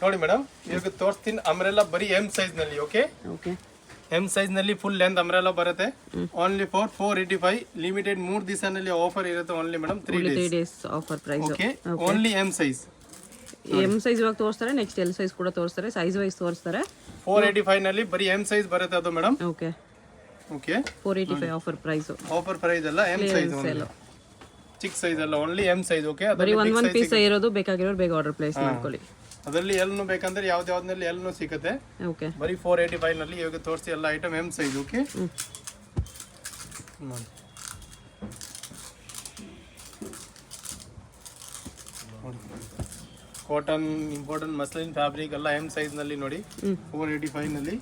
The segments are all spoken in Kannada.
ನೋಡಿ ಮೇಡಮ್ ಇವಾಗ ತೋರಿಸ್ತೀನಿ ಅಂಬ್ರೆಲಾ ಬರೀ ಎಮ್ ಸೈಜ್ ನಲ್ಲಿ. ಓಕೆ ಓಕೆ ಎಮ್ ಸೈಜ್ ನಲ್ಲಿ ಫುಲ್ ಲೆಂತ್ ಅಂಬ್ರೆಲಾ ಬರುತ್ತೆ. ಓನ್ಲಿ ಫಾರ್ 485 ಲಿಮಿಟೆಡ್ 3 ದಿವಸನಲ್ಲಿ ಆಫರ್ ಇರುತ್ತೆ. Only madam 3 days offer price. Okay only M size. M size ಇವಾಗ ತೋರಿಸ್ತಾರೆ, ನೆಕ್ಸ್ಟ್ ಎಲ್ ಸೈಜ್ ಕೂಡ ತೋರಿಸ್ತಾರೆ, ಸೈಜ್ ವೈಸ್ ತೋರಿಸ್ತಾರೆ. 485 ನಲ್ಲಿ ಬರೀ ಎಮ್ ಸೈಜ್ ಬರುತ್ತೆ ಅದು madam. Okay okay 485 offer price. Offer price ಅಲ್ಲ, ಎಮ್ ಸೈಜ್ ಚಿಕ್ಕ ಸೈಜ್ ಅಲ್ಲ, ಓನ್ಲಿ ಎಮ್ ಸೈಜ್. ಓಕೆ ಬರೀ ಒಂದ್ ಪೀಸ್ ಇರೋದು, ಬೇಕಾಗಿರೋರು ಬೇಗ ಆರ್ಡರ್ ಪ್ಲೇಸ್ ಮಾಡ್ಕೊಳ್ಳಿ. ಅದರಲ್ಲಿ ಎಲ್ನು ಬೇಕಂದ್ರೆ ಯಾವ್ದ್ಯಾವ್ದ್ನಲ್ಲಿ ಎಲ್ನು ಸಿಗುತ್ತೆ. ಓಕೆ ಬರೀ 485 ನಲ್ಲಿ ಇವಾಗ ತೋರಿಸಿ ಎಲ್ಲ item M size. Okay cotton important muslin fabric ಎಲ್ಲ ಎಮ್ ಸೈಜ್ ನಲ್ಲಿ ನೋಡಿ 485 ನಲ್ಲಿ,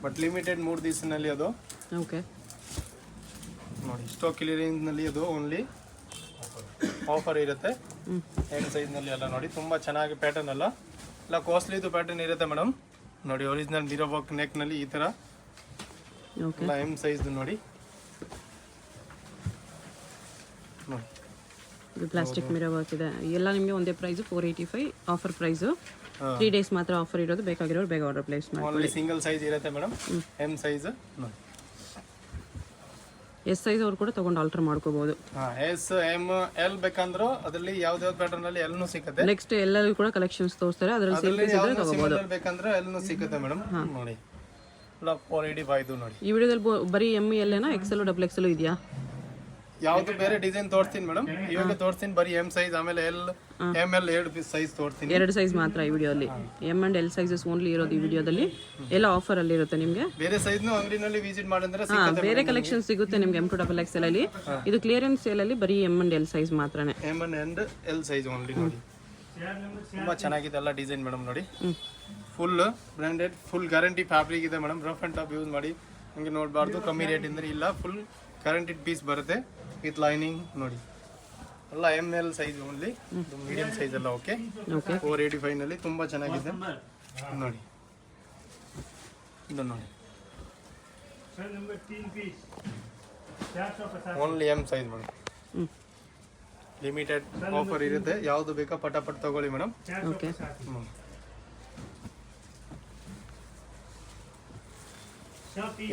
ಬಟ್ ಲಿಮಿಟೆಡ್ 3 ದಿವಸನಲ್ಲಿ ಅದು. ಓಕೆ ನೋಡಿ ಸ್ಟಾಕ್ ಕ್ಲಿಯರೆನ್ಸ್ ನಲ್ಲಿ ಅದು ಓನ್ಲಿ ಆಫರ್ ಇರುತ್ತೆ. ಎಮ್ ಸೈಜ್ ನಲ್ಲಿ ಎಲ್ಲ ನೋಡಿ ತುಂಬಾ ಚೆನ್ನಾಗಿ ಪ್ಯಾಟರ್ನ್ ಎಲ್ಲ ಕಾಸ್ಟ್ಲಿದು ಪ್ಯಾಟರ್ನ್ ಇರುತ್ತೆ ಮೇಡಮ್. ನೋಡಿ ಒರಿಜಿನಲ್ ಮಿರೋ ವರ್ಕ್ ನೆಕ್ ನಲ್ಲಿ ಈ ತರ ಎಲ್ಲ ಎಮ್ ಸೈಜ್ ನೋಡಿ. ಇದು ಪ್ಲಾಸ್ಟಿಕ್ ಮಿರರ್ ವರ್ಕ್ ಇದೆ. ಎಲ್ಲ ನಿಮಗೆ ಒಂದೇ ಪ್ರೈಸ್ 485 ಆಫರ್ ಪ್ರೈಸ್. 3 ಡೇಸ್ ಮಾತ್ರ ಆಫರ್ ಇರೋದು, ಬೇಕಾಗಿರೋರು ಬೇಗ ಆರ್ಡರ್ ಪ್ಲೇಸ್ ಮಾಡಿ. ಓನ್ಲಿ ಸಿಂಗಲ್ ಸೈಜ್ ಇರುತ್ತೆ madam, M size. S size ಅವ್ರು ಕೂಡ ತಗೊಂಡು ಆಲ್ಟರ್ ಮಾಡ್ಕೋಬಹುದು. ಎಸ್ ಎಮ್ ಎಲ್ ಬೇಕಂದ್ರೂ ಅದರಲ್ಲಿ ಯಾವ್ದಾವ್ದು ಪ್ಯಾಟರ್ನ್ ಅಲ್ಲಿ ಎಲ್ಲೂ ಸಿಗುತ್ತೆ. ನೆಕ್ಸ್ಟ್ ಎಲ್ಲರೂ ಕೂಡ ಕಲೆಕ್ಷನ್ಸ್ ತೋರಿಸ್ತಾರೆ, ಅದರಲ್ಲಿ ಸೇಲ್ ಪೀಸ್ ಇದ್ರೆ ತಗೋಬಹುದು. ಬೇಕಂದ್ರೆ ಎಲ್ಲೂ ಸಿಗುತ್ತೆ ಮೇಡಮ್. ನೋಡಿ 485 ನೋಡಿ. ಈ ವಿಡಿಯೋದಲ್ಲಿ ಬರೀ ಎಮ್ ಎಲ್ ಏನಾ, ಎಕ್ಸೆಲ್ ಡಬಲ್ ಎಕ್ಸೆಲ್ ಇದೆಯಾ? ಯಾವ್ದು ಬೇರೆ ಡಿಸೈನ್ ತೋರಿಸ್ತೀನಿ ಮೇಡಮ್. ಇವಾಗ ತೋರಿಸ್ತೀನಿ ಬರೀ ಎಮ್ ಸೈಜ್, ಆಮೇಲೆ ಎಲ್ ಎಮ್ ಎಲ್ 2 ಸೈಜ್ ತೋರಿಸ್ತೀನಿ. 2 ಸೈಜ್ ಮಾತ್ರ ಈ ವಿಡಿಯೋದಲ್ಲಿ. M and L sizes only ಇರೋದು ಈ ವಿಡಿಯೋದಲ್ಲಿ. ಎಲ್ಲ ಆಫರ್ ಅಲ್ಲಿ ಇರುತ್ತೆ ನಿಮಗೆ. ಬೇರೆ ಸೈಜ್ ಅಂಗಡಿನಲ್ಲಿ ವಿಸಿಟ್ ಮಾಡಿದ್ರೆ ಬೇರೆ ಕಲೆಕ್ಷನ್ ಸಿಗುತ್ತೆ ನಿಮ್ಗೆ M2 ಡಬಲ್ ಎಕ್ಸೆಲ್ ಅಲ್ಲಿ. ಇದು ಕ್ಲಿಯರೆನ್ಸ್ ಸೇಲ್ ಅಲ್ಲಿ ಬರೀ ಎಮ್ ಅಂಡ್ ಎಲ್ ಸೈಜ್ ಮಾತ್ರನೇ. M and L size only ನೋಡಿ. ತುಂಬಾ ಚೆನ್ನಾಗಿದೆ ಎಲ್ಲ ಡಿಸೈನ್ ಮೇಡಮ್ ನೋಡಿ. Full branded, full guarantee fabric ಇದೆ madam. Rough and tough use ಮಾಡಿ ನಿಮಗೆ ನೋಡಬಾರ್ದು. ಕಮ್ಮಿ ರೇಟ್ ಇಂದ್ರೆ ಇಲ್ಲ, ಫುಲ್ ಗ್ಯಾರಂಟಿಡ್ ಪೀಸ್ ಬರುತ್ತೆ ವಿತ್ ಲೈನಿಂಗ್ ನೋಡಿ. ಎಲ್ಲ M L size only, medium size ಎಲ್ಲ. ಓಕೆ 485 ನಲ್ಲಿ ತುಂಬಾ ಚೆನ್ನಾಗಿದೆ ನೋಡಿ. ಇದು ನೋಡಿ only M size madam. Limited offer ಇರುತ್ತೆ, ಯಾವ್ದು ಬೇಕಾ ಪಟಾಪಟ್ ತಗೊಳ್ಳಿ ಮೇಡಮ್. ಓಕೆ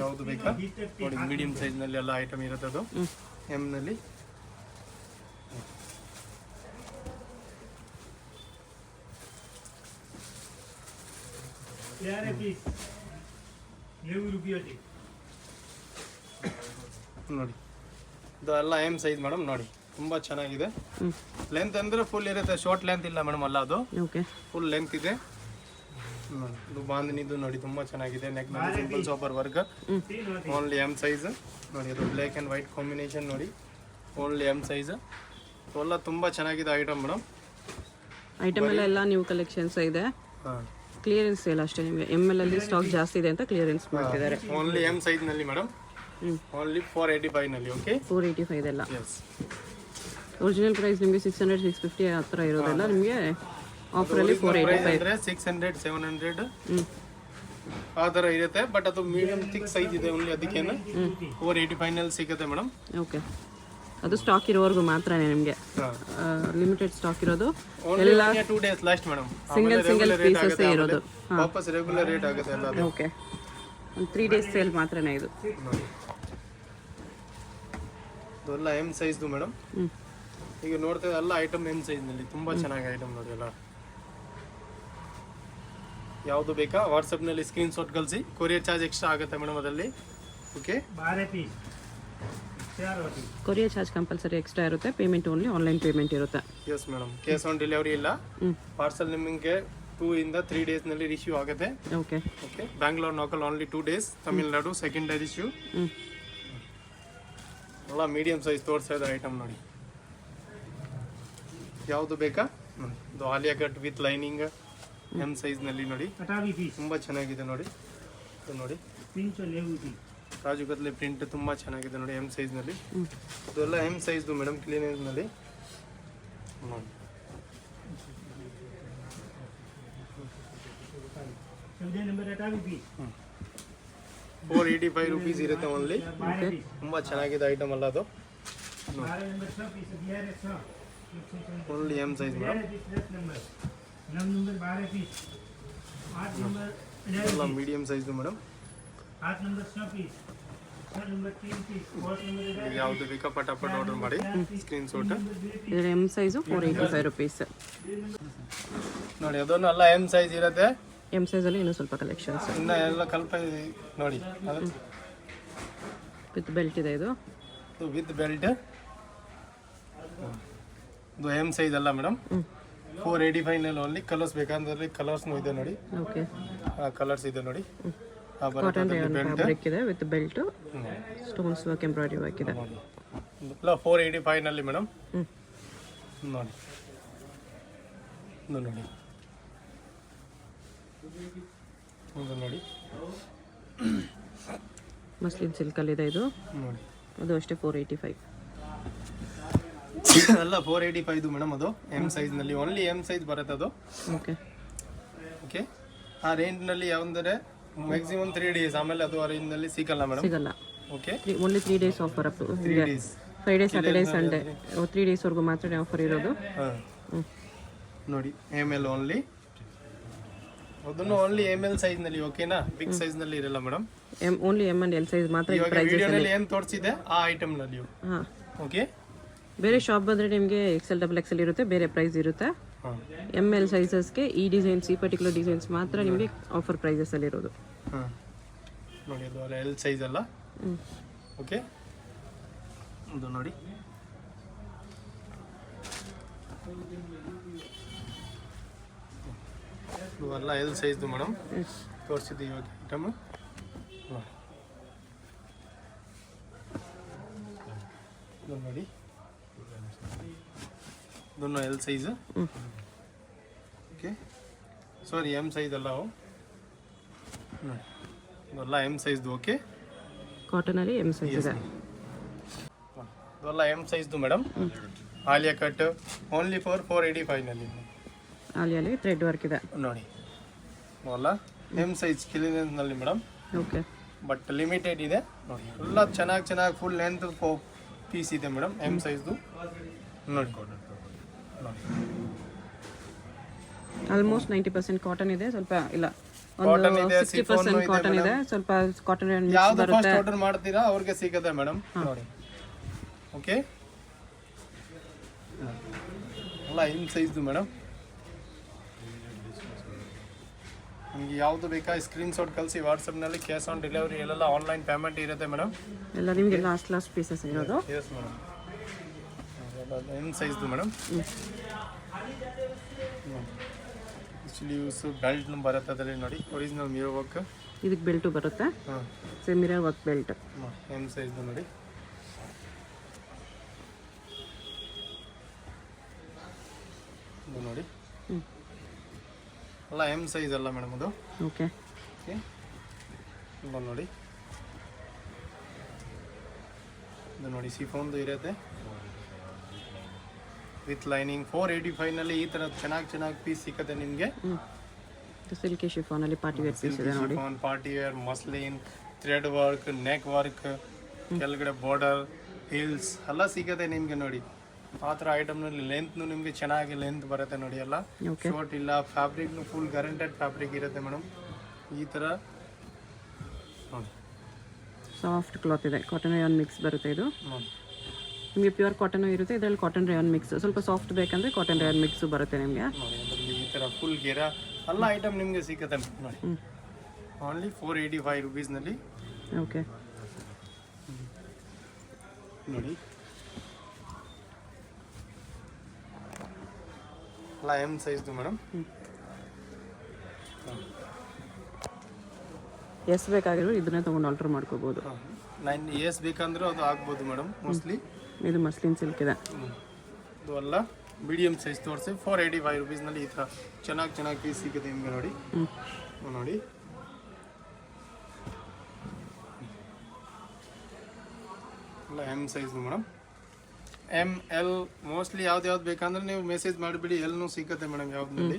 ಯಾವ್ದು ಬೇಕಾ ನೋಡಿ. ಮೀಡಿಯಂ ಸೈಜ್ ನಲ್ಲಿ ಎಲ್ಲ ಐಟಮ್ ಇರುತ್ತೆ ಅದು ಎಮ್ ನಲ್ಲಿ. ನೋಡಿ ಇದು ಎಲ್ಲ ಎಮ್ ಸೈಜ್ ಮೇಡಮ್ ನೋಡಿ. ತುಂಬಾ ಚೆನ್ನಾಗಿದೆ. ಲೆಂತ್ ಅಂದ್ರೆ ಫುಲ್ ಇರುತ್ತೆ, ಶಾರ್ಟ್ ಲೆಂತ್ ಇಲ್ಲ ಮೇಡಮ್. ಅಲ್ಲ ಅದು ಫುಲ್ ಲೆಂತ್ ಇದೆ. ಇದು ಬಾಂಧನಿದು ನೋಡಿ ತುಂಬಾ ಚೆನ್ನಾಗಿದೆ. ನೆಕ್ ನಲ್ಲಿ ಸಿಂಪಲ್ ಸಾಪರ್ ವರ್ಕ್, ಓನ್ಲಿ ಎಮ್ ಸೈಜ್ ನೋಡಿ. ಅದು ಬ್ಲ್ಯಾಕ್ ಅಂಡ್ ವೈಟ್ ಕಾಂಬಿನೇಷನ್ ನೋಡಿ, ಓನ್ಲಿ ಎಮ್ ಸೈಜ್. ಎಲ್ಲ ತುಂಬಾ ಚೆನ್ನಾಗಿದೆ ಐಟಮ್ ಮೇಡಮ್. ಐಟಮ್ ಎಲ್ಲ ನ್ಯೂ ಕಲೆಕ್ಷನ್ಸ್ ಇದೆ. ಕ್ಲಿಯರೆನ್ಸ್ ಸೇಲ್ ಅಷ್ಟೇ. ನಿಮಗೆ ಎಮ್ ಎಲ್ ಅಲ್ಲಿ ಸ್ಟಾಕ್ ಜಾಸ್ತಿ ಇದೆ ಅಂತ ಕ್ಲಿಯರೆನ್ಸ್ ಮಾಡ್ತಿದ್ದಾರೆ. ಓನ್ಲಿ ಎಮ್ ಸೈಜ್ ನಲ್ಲಿ ಮೇಡಮ್, ಓನ್ಲಿ 485 ನಲ್ಲಿ. ಓಕೆ 485 ಇದೆಲ್ಲ. ಒರಿಜಿನಲ್ ಪ್ರೈಸ್ ನಿಮಗೆ 600 650 ಹತ್ರ ಇರೋದೆಲ್ಲ ನಿಮಗೆ ಆಫರ್ ಅಲ್ಲಿ 485 600 700 ಆ ಥರ ಇರುತ್ತೆ. ಬಟ್ ಅದು ಮೀಡಿಯಂ ಥಿಕ್ ಸೈಜ್ ಇದೆ ಓನ್ಲಿ, ಅದಕ್ಕೆ 485 ನಲ್ಲಿ ಸಿಗುತ್ತೆ ಮೇಡಮ್. ಓಕೆ ಅದು ಸ್ಟಾಕ್ ಇರೋವರೆಗೂ ಮಾತ್ರನೇ ನಿಮಗೆ ಲಿಮಿಟೆಡ್ ಸ್ಟಾಕ್ ಇರೋದು. ಎಲ್ಲ 2 days last madam. Single pieces ಇರೋದು. ವಾಪಸ್ ರೆಗ್ಯುಲರ್ ರೇಟ್ ಆಗುತ್ತೆ ಎಲ್ಲ. ಓಕೆ ಒಂದು 3 ಡೇಸ್ ಸೇಲ್ ಮಾತ್ರನೇ ಇದು. ಇದೆಲ್ಲ ಎಮ್ ಸೈಜ್ದು ಮೇಡಮ್. ಈಗ ನೋಡ್ತಾ ಎಲ್ಲ ಐಟಮ್ ಎಮ್ ಸೈಜ್ ನಲ್ಲಿ ತುಂಬಾ ಚೆನ್ನಾಗಿ ಐಟಮ್ ನೋಡಿ ಎಲ್ಲ. ಯಾವುದು ಬೇಕಾ ವಾಟ್ಸಪ್ ನಲ್ಲಿ ಸ್ಕ್ರೀನ್ ಶಾಟ್ ಕಳಿಸಿ. ಕೊರಿಯರ್ ಚಾರ್ಜ್ ಎಕ್ಸ್ಟ್ರಾ ಆಗುತ್ತೆ ಮೇಡಮ್ ಅದರಲ್ಲಿ. Okay courier charge compulsory extra ಇರುತ್ತೆ. ಪೇಮೆಂಟ್ ಓನ್ಲಿ ಆನ್ಲೈನ್ ಪೇಮೆಂಟ್ ಇರುತ್ತೆ. Yes madam, cash on delivery ಇಲ್ಲ. ಪಾರ್ಸಲ್ ನಿಮಗೆ 2 ಇಂದ 3 ಡೇಸ್ ನಲ್ಲಿ ರಿಸೀವ್ ಆಗುತ್ತೆ. Okay okay Bangalore local only 2 days. Tamil Nadu second day receive. ಎಲ್ಲ ಮೀಡಿಯಂ ಸೈಜ್ ತೋರಿಸ್ತಾ ಇದೆ ಐಟಮ್ ನೋಡಿ. ಯಾವುದು ಬೇಕಾ ಇದು Alia cut with lining M size ನಲ್ಲಿ ನೋಡಿ. ತುಂಬಾ ಚೆನ್ನಾಗಿದೆ ನೋಡಿ. ಇದು ನೋಡಿ ಕಾಜು ಕತ್ಲೆ ಪ್ರಿಂಟ್ ತುಂಬಾ ಚೆನ್ನಾಗಿದೆ ನೋಡಿ ಎಮ್ ಸೈಜ್ ನಲ್ಲಿ. ಇದೆಲ್ಲ ಎಮ್ ಸೈಜ್ ಮೇಡಮ್ ಕ್ಲೀನೆಸ್ ನಲ್ಲಿ ನೋಡಿ. 485 rupees ಇರುತ್ತೆ ಓನ್ಲಿ. ತುಂಬಾ ಚೆನ್ನಾಗಿದೆ ಐಟಮ್ ಅಲ್ಲ ಅದು. Only M size madam. ಎಲ್ಲ ಮೀಡಿಯಮ್ ಸೈಜ್ ಮೇಡಮ್. ಯಾವುದು ಬೇಕಾ ಪಟಾಪಟ್ ಆರ್ಡರ್ ಮಾಡಿ ಸ್ಕ್ರೀನ್ ಶಾಟ್. ಇದರ ಎಮ್ ಸೈಜು 485 ರುಪೀಸ್. ನೋಡಿ ಅದನ್ನು ಎಲ್ಲ ಎಮ್ ಸೈಜ್ ಇರುತ್ತೆ. ಎಮ್ ಸೈಜಲ್ಲಿ ಇನ್ನೂ ಸ್ವಲ್ಪ ಕಲೆಕ್ಷನ್ಸ್ ಇನ್ನು ಎಲ್ಲ ಕಲ್ಪ ನೋಡಿ ಅದು ವಿತ್ ಬೆಲ್ಟ್ ಇದೆ. ಇದು ವಿತ್ ಬೆಲ್ಟ್. ಇದು ಎಮ್ ಸೈಜ್ ಅಲ್ಲ ಮೇಡಮ್. 485 ನಲ್ಲಿ ಓನ್ಲಿ. ಕಲರ್ಸ್ ಬೇಕಂದ್ರೆ ಕಲರ್ಸ್ನು ಇದೆ ನೋಡಿ. ಓಕೆ, ಕಲರ್ಸ್ ಇದೆ ನೋಡಿ. ಕಾಟನ್ ಫ್ಯಾಬ್ರಿಕ್ ಇದೆ with belt, stones work, embroidery work ಇದೆ. ಎಲ್ಲ 485 ನಲ್ಲಿ ಮೇಡಮ್. ನೋಡಿ ಇದು ನೋಡಿ ಇದು ನೋಡಿ ಮಸ್ಲಿನ್ ಸಿಲ್ಕಲ್ಲಿ ಇದೆ ಇದು. ನೋಡಿ ಅದು ಅಷ್ಟೇ 485. ಎಲ್ಲ 485 ಇದು ಮೇಡಮ್. ಅದು ಎಮ್ ಸೈಜ್ನಲ್ಲಿ ಓನ್ಲಿ ಎಮ್ ಸೈಜ್ ಬರುತ್ತೆ ಅದು. ಓಕೆ ಓಕೆ, ಆ ರೇಂಜ್ನಲ್ಲಿ ಯಾವಂದರೆ ಮ್ಯಾಕ್ಸಿಮಮ್ 3 ಡೇಸ್, ಆಮೇಲೆ ಅದು ಆ ರೇಂಜ್ನಲ್ಲಿ ಸಿಗಲ್ಲ ಮೇಡಮ್. ಸಿಗಲ್ಲ. Okay, only 3 days offer up. 3 days, Friday, Saturday, Sunday 3 ಡೇಸ್ವರೆಗೂ ಮಾತ್ರ ಆಫರ್ ಇರೋದು. ಹಾಂ ನೋಡಿ ಎಮ್ ಎಲ್ ಓನ್ಲಿ. ಅದನ್ನು ಓನ್ಲಿ ಎಮ್ ಎಲ್ ಸೈಜ್ನಲ್ಲಿ. ಓಕೆನಾ, ಬಿಗ್ ಸೈಜ್ನಲ್ಲಿ ಇರಲ್ಲ madam. Only M and L size ಮಾತ್ರ ಈ ಇವಾಗ ಪ್ರೈಸಸ್ ವಿಡಿಯೋನಲ್ಲಿ ಏನು ತೋರಿಸಿದೆ ಆ ಐಟಮ್ನಲ್ಲಿ. ಹಾಂ, ಓಕೆ. ಬೇರೆ ಶಾಪ್ ಬಂದರೆ ನಿಮಗೆ XL, XXL ಇರುತ್ತೆ, ಬೇರೆ ಪ್ರೈಸ್ ಇರುತ್ತೆ. ಹಾಂ, ಎಮ್ ಎಲ್ ಸೈಜಸ್ಗೆ ಈ ಡಿಸೈನ್ಸ್, ಈ ಪರ್ಟಿಕ್ಯುಲರ್ ಡಿಸೈನ್ಸ್ ಮಾತ್ರ ನಿಮಗೆ ಆಫರ್ ಪ್ರೈಸಸಲ್ಲಿ ಇರೋದು. ಹಾಂ ನೋಡಿ ಅದು ಅಲ್ಲ ಎಲ್ ಸೈಜ್ ಅಲ್ಲ. ಓಕೆ, ಇದು ನೋಡಿ ಇವೆಲ್ಲ ಎಲ್ ಸೈಜ್ದು ಮೇಡಮ್ ತೋರಿಸಿದ್ದು ಇವಾಗ ಐಟಮ್. ಇದು ನೋಡಿ ಇದನ್ನು L size. Okay, sorry M size ಅಲ್ಲ ಅವು. ಇದೆಲ್ಲ ಎಮ್ ಸೈಜ್ದು. ಓಕೆ, ಕಾಟನಲ್ಲಿ ಎಮ್ ಸೈಜ್ ಇದೆ. ಇದೆಲ್ಲ ಎಮ್ ಸೈಜ್ದು madam. Alia cut only for 485 ನಲ್ಲಿ. ಆಲಿಯಲ್ಲಿ ಥ್ರೆಡ್ ವರ್ಕ್ ಇದೆ ನೋಡಿ. ಅಲ್ಲ ಎಮ್ ಸೈಜ್ ನಲ್ಲಿ ಮೇಡಮ್. ಓಕೆ, ಬಟ್ ಲಿಮಿಟೆಡ್ ಇದೆ ನೋಡಿ. ಎಲ್ಲ ಚೆನ್ನಾಗಿ ಫುಲ್ ಲೆಂತ್ ಪೀಸ್ ಇದೆ ಮೇಡಮ್ ಎಮ್ ಸೈಜ್ದು. ನೋಡಿ ನೋಡಿ ಆಲ್ಮೋಸ್ಟ್ 90% ಕಾಟನ್ ಇದೆ. ಸ್ವಲ್ಪ ಇಲ್ಲ, ಕಾಟನ್ ಒಂದು ಇದೆ, 60% ಕಾಟನ್ ಇದೆ. ಸ್ವಲ್ಪ ಕಾಟನ್ ಯಾವ್ದು ಬರುತ್ತೆ. ಫಸ್ಟ್ ಆರ್ಡರ್ ಮಾಡ್ತೀರಾ ಅವ್ರಿಗೆ ಸಿಗುತ್ತೆ ಮೇಡಮ್. ನೋಡಿ. ಓಕೆ, ಎಲ್ಲ ಎಮ್ ಸೈಜ್ದು ಮೇಡಮ್. ನಿಮಗೆ ಯಾವುದು ಬೇಕಾ ಸ್ಕ್ರೀನ್ ಶಾಟ್ ಕಳಿಸಿ ವಾಟ್ಸಪ್ನಲ್ಲಿ. ಕ್ಯಾಶ್ ಆನ್ ಡೆಲಿವರಿ ಎಲ್ಲ ಆನ್ಲೈನ್ ಪೇಮೆಂಟ್ ಇರುತ್ತೆ ಮೇಡಮ್. ಎಲ್ಲ ನಿಮಗೆ ಲಾಸ್ಟ್ ಪೀಸಸ್ ಇರೋದು. ಎಸ್ ಮೇಡಮ್, ಎಮ್ ಸೈಜ್ದು ಮೇಡಮ್. ಸ್ಲೀವ್ಸ್ ಬೆಲ್ಟ್ ಬರುತ್ತೆ ಅದರಲ್ಲಿ ನೋಡಿ. Original mirror work. ಇದಕ್ಕೆ ಬೆಲ್ಟು ಬರುತ್ತೆ. ಹಾಂ, same mirror work belt. M ಸೈಜ್ದು ನೋಡಿ. ಇದು ನೋಡಿ ಅಲ್ಲ ಎಮ್ ಸೈಜ್ ಅಲ್ಲ ಮೇಡಮ್ ಅದು. ಓಕೆ, ಓಕೆ, ಇದು ನೋಡಿ. ಇದು ನೋಡಿ ಸಿಫೋನ್ದು ಇರುತ್ತೆ ವಿತ್ ಲೈನಿಂಗ್. 485 ನಲ್ಲಿ ಈ ಥರ ಚೆನ್ನಾಗಿ ಪೀಸ್ ಸಿಕ್ಕತ್ತೆ ನಿಮಗೆ. ಸಿಲ್ಕಿ ಶಿಫಾನಲ್ಲಿ ಪಾರ್ಟಿ ವೇರ್ ಪೀಸ್ ಇದೆ ನೋಡಿ. Party wear, muslin, thread work, neck work, ಕೆಳಗಡೆ ಬಾರ್ಡರ್, ಹಿಲ್ಸ್ ಎಲ್ಲ ಸಿಗುತ್ತೆ ನಿಮಗೆ ನೋಡಿ. ಆ ಥರ ಐಟಮ್ನಲ್ಲಿ ಲೆಂತ್ನು ನಿಮಗೆ ಚೆನ್ನಾಗಿ ಲೆಂತ್ ಬರುತ್ತೆ ನೋಡಿ. ಎಲ್ಲ ಶಾರ್ಟ್ ಇಲ್ಲ. ಫ್ಯಾಬ್ರಿಕ್ನು ಫುಲ್ ಗ್ಯಾರಂಟೆಡ್ ಫ್ಯಾಬ್ರಿಕ್ ಇರುತ್ತೆ ಮೇಡಮ್. ಈ ಥರ ನೋಡಿ ಸಾಫ್ಟ್ ಕ್ಲಾತ್ ಇದೆ. ಕಾಟನ್ ರೇಯಾನ್ ಮಿಕ್ಸ್ ಬರುತ್ತೆ ಇದು. ನೋಡಿ ನಿಮಗೆ ಪ್ಯೂರ್ ಕಾಟನ್ ಇರುತ್ತೆ, ಇದರಲ್ಲಿ ಕಾಟನ್ ರೇಯಾನ್ ಮಿಕ್ಸ್. ಸ್ವಲ್ಪ ಸಾಫ್ಟ್ ಬೇಕಂದ್ರೆ ಕಾಟನ್ ರೇಯಾನ್ ಮಿಕ್ಸ್ ಬರುತ್ತೆ ನಿಮಗೆ. ನೋಡಿ ಅದರಲ್ಲಿ ಈ ಥರ ಫುಲ್ ಗೆರ ಎಲ್ಲ ಐಟಮ್ ನಿಮಗೆ ಸಿಗುತ್ತೆ ನೋಡಿ. ಓನ್ಲಿ 485 ರುಪೀಸ್ನಲ್ಲಿ. ಓಕೆ, ನೋಡಿ ಎಲ್ಲ ಎಮ್ ಸೈಜ್ದು ಮೇಡಮ್. ಎಷ್ಟು ಬೇಕಾಗಿರೋ ಇದನ್ನೇ ತೊಗೊಂಡು ಆಲ್ಟರ್ ಮಾಡ್ಕೋಬೋದು. 9 ಇಯರ್ಸ್ ಬೇಕಂದ್ರೆ ಅದು ಆಗ್ಬೋದು ಮೇಡಮ್ ಮೋಸ್ಟ್ಲಿ. ಇದು ಮಸ್ಲಿನ್ ಸಿಲ್ಕ್ ಇದೆ. ಇದು ಎಲ್ಲ ಮೀಡಿಯಮ್ ಸೈಜ್ ತೋರಿಸಿ 485 ರುಪೀಸ್ನಲ್ಲಿ ಈ ಥರ ಚೆನ್ನಾಗಿ ಪೀಸ್ ಸಿಗುತ್ತೆ ನಿಮಗೆ ನೋಡಿ. ನೋಡಿ ಎಲ್ಲ ಎಮ್ ಸೈಜ್ದು ಮೇಡಮ್. ಎಮ್ ಎಲ್ ಮೋಸ್ಟ್ಲಿ ಯಾವ್ದು ಬೇಕಂದ್ರೆ ನೀವು ಮೆಸೇಜ್ ಮಾಡಿಬಿಡಿ. ಎಲ್ಲನೂ ಸಿಗುತ್ತೆ ಮೇಡಮ್ ಯಾವ್ದಲ್ಲಿ.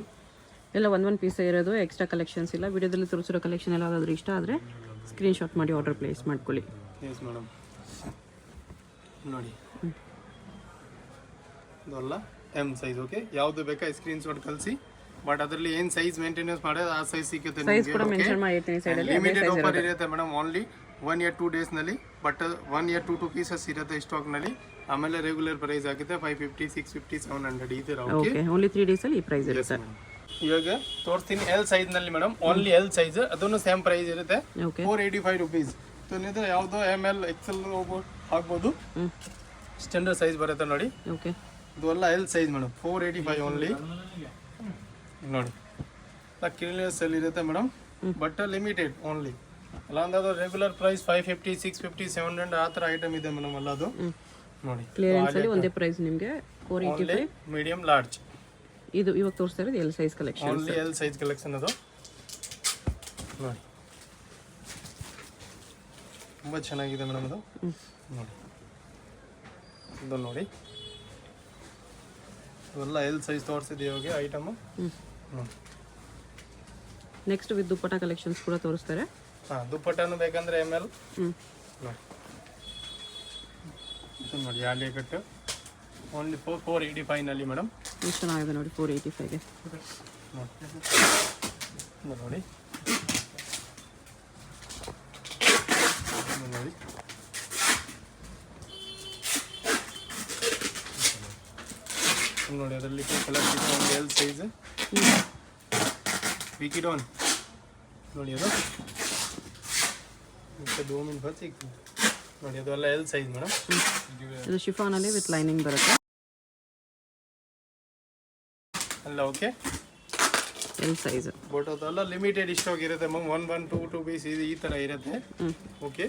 ಎಲ್ಲ ಒಂದೊಂದು ಪೀಸ್ ಇರೋದು, ಎಕ್ಸ್ಟ್ರಾ ಕಲೆಕ್ಷನ್ಸ್ ಇಲ್ಲ. ವಿಡಿಯೋದಲ್ಲಿ ತೋರಿಸಿರೋ ಕಲೆಕ್ಷನ್ ಎಲ್ಲ ಯಾವುದಾದ್ರೂ ಇಷ್ಟ ಆದರೆ ಸ್ಕ್ರೀನ್ಶಾಟ್ ಮಾಡಿ ಆರ್ಡರ್ ಪ್ಲೇಸ್ ಮಾಡ್ಕೊಳ್ಳಿ. ಎಸ್ ಮೇಡಮ್, ನೋಡಿ ಇದೆಲ್ಲ ಎಮ್ ಸೈಜ್. ಓಕೆ, ಯಾವುದು ಬೇಕಾ ಸ್ಕ್ರೀನ್ಶಾಟ್ ಕಳಿಸಿ ಬಟ್ ಅದರಲ್ಲಿ ಏನು ಸೈಜ್ ಮೇಂಟೆನೆನ್ಸ್ ಮಾಡೋದು ಆ ಸೈಜ್ ಸಿಗುತ್ತೆ ಸೈಜ್ ಕೂಡ ಮೆನ್ಷನ್ ಮಾಡಿರ್ತೀನಿ ಸೈಡಲ್ಲಿ. ಲಿಮಿಟೆಡ್ ಆಫರ್ ಇರುತ್ತೆ ಮೇಡಮ್, ಓನ್ಲಿ 1 year 2 daysನಲ್ಲಿ. ಬಟ್ 1 year 2 ಪೀಸಸ್ ಇರುತ್ತೆ ಸ್ಟಾಕ್ನಲ್ಲಿ. ಆಮೇಲೆ ರೆಗ್ಯುಲರ್ ಪ್ರೈಸ್ ಆಗುತ್ತೆ 550, 650, 700 ಈ ಥರ. ಓಕೆ, ಓನ್ಲಿ 3 ಡೇಸಲ್ಲಿ ಈ ಪ್ರೈಸ್ ಇರುತ್ತೆ. ಇವಾಗ ತೋರಿಸ್ತೀನಿ ಎಲ್ ಸೈಜ್ನಲ್ಲಿ ಮೇಡಮ್, ಓನ್ಲಿ ಎಲ್ ಸೈಜ್, ಅದನ್ನು ಸೇಮ್ ಪ್ರೈಸ್ ಇರುತ್ತೆ, ಓಕೆ 485 rupees. ಸೊ ಯಾವುದೋ ML XL ಆಗ್ಬೋದು, ಸ್ಟ್ಯಾಂಡರ್ಡ್ ಸೈಜ್ ಬರುತ್ತೆ ನೋಡಿ. ಓಕೆ, ಇದು ಎಲ್ಲ ಎಲ್ ಸೈಜ್ ಮೇಡಮ್, 485 ಓನ್ಲಿ ನೋಡಿ. ಕ್ಲೀನ್ನೆಸ್ ಅಲ್ಲಿ ಇರುತ್ತೆ ಮೇಡಮ್, ಬಟ್ ಲಿಮಿಟೆಡ್ ಓನ್ಲಿ. ಅಲ್ಲ ಅಂದ್ರೆ ರೆಗ್ಯುಲರ್ ಪ್ರೈಸ್ 550, 650, 700 ಆ ಥರ ಐಟಮ್ ಇದೆ ಮೇಡಮ್ ಎಲ್ಲ. ಅದು ನೋಡಿ ಕ್ಲಿಯರೆನ್ಸ್ ಅಲ್ಲಿ ಒಂದೇ ಪ್ರೈಸ್ ನಿಮಗೆ 485. ಮೀಡಿಯಂ ಲಾರ್ಜ್ ಇದು ಇವಾಗ ತೋರಿಸ್ತಾ ಇರೋದು L size collection. Only L size collection ಅದು ನೋಡಿ. ತುಂಬ ಚೆನ್ನಾಗಿದೆ ಮೇಡಮ್ ಅದು ನೋಡಿ. ಇದು ನೋಡಿ, ಇವೆಲ್ಲ ಎಲ್ ಸೈಜ್ ತೋರಿಸಿದ್ದೀವಿ ಇವಾಗ item. Next with dupatta collections ಕೂಡ ತೋರಿಸ್ತಾರೆ. ಹಾಂ, ದುಪ್ಪಟ್ಟನು ಬೇಕಂದ್ರೆ ML ನೋಡಿ. ಇದು ನೋಡಿ ಆಲಿಯಾ ಕಟ್, ಓನ್ಲಿ 485ನಲ್ಲಿ ಮೇಡಮ್. ಎಷ್ಟು ಚೆನ್ನಾಗಿದೆ ನೋಡಿ 485ಗೆ ನೋಡಿ. ನೋಡಿ ನೋಡಿ ಅದರಲ್ಲಿ ಕಲರ್ ಒಂದು ಎಲ್ ಸೈಜ್ ವಿಕಿಡಾನ್ ನೋಡಿ. ಅದು ಮತ್ತೆ 2 ಮಿನಿಟ್ ಬಸ್ ನೋಡಿ, ಅದು ಎಲ್ಲ ಎಲ್ ಸೈಜ್ ಮೇಡಮ್. ಇದು ಶಿಫಾನಲ್ಲಿ ವಿತ್ ಲೈನಿಂಗ್ ಬರುತ್ತೆ ಅಲ್ಲ. Okay, L size. ಬಟ್ ಅದೆಲ್ಲ ಲಿಮಿಟೆಡ್ ಸ್ಟಾಕ್ ಇರುತ್ತೆ ಮ್ಯಾಮ್, 1 2 ಪೀಸ್ ಈ ಥರ ಇರುತ್ತೆ. ಓಕೆ,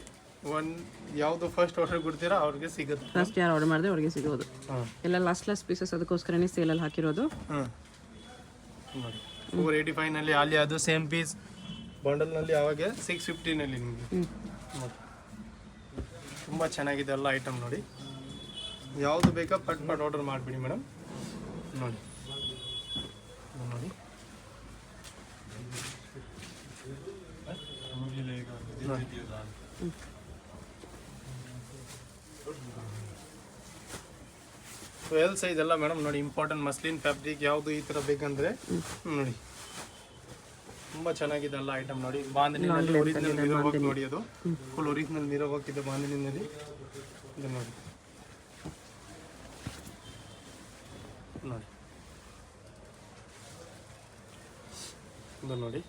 ಯಾವುದು ಫಸ್ಟ್ ಆರ್ಡರ್ ಕೊಡ್ತೀರಾ ಅವ್ರಿಗೆ ಸಿಗುತ್ತೆ. ಫಸ್ಟ್ ಯಾರು ಆರ್ಡರ್ ಮಾಡಿದ್ರೆ ಅವ್ರಿಗೆ ಸಿಗೋದು. ಹಾಂ, ಎಲ್ಲ ಲಾಸ್ಟ್ ಪೀಸಸ್ ಅದಕ್ಕೋಸ್ಕರನೇ ಸೇಲಲ್ಲಿ ಹಾಕಿರೋದು. ಹಾಂ ನೋಡಿ 485ನಲ್ಲಿ ಆಲಿಯಾ, ಅದು ಸೇಮ್ ಪೀಸ್ ಬಂಡಲ್ನಲ್ಲಿ ಅವಾಗೆ 650ನಲ್ಲಿ ನಿಮಗೆ ನೋಡಿ. ತುಂಬ ಚೆನ್ನಾಗಿದೆ ಎಲ್ಲ ಐಟಮ್ ನೋಡಿ. ಯಾವುದು ಬೇಕಾ ಪಟ್ ಆರ್ಡರ್ ಮಾಡಿಬಿಡಿ ಮೇಡಮ್. ನೋಡಿ ನೋಡಿ ಎಲ್ ಸೈಜ್ ಎಲ್ಲ ಮೇಡಮ್ ನೋಡಿ. ಇಂಪಾರ್ಟೆಂಟ್ ಮಸ್ಲಿನ್ ಫ್ಯಾಬ್ರಿಕ್ ಯಾವುದು ಈ ಥರ ಬೇಕಂದ್ರೆ ನೋಡಿ, ತುಂಬ ಚೆನ್ನಾಗಿದೆ ಎಲ್ಲ ಐಟಮ್ ನೋಡಿ. ಬಾಂಧನಿನಲ್ಲಿ ಒರಿಜಿನಲ್ ಮಿರರ್ ವರ್ಕ್ ನೋಡಿ, ಅದು ಫುಲ್ ಒರಿಜಿನಲ್ ಮಿರರ್ ವರ್ಕ್ ಇದೆ ಬಾಂಧನಿನಲ್ಲಿ. ಇದು ನೋಡಿ ನೋಡಿ, ಇದು ನೋಡಿ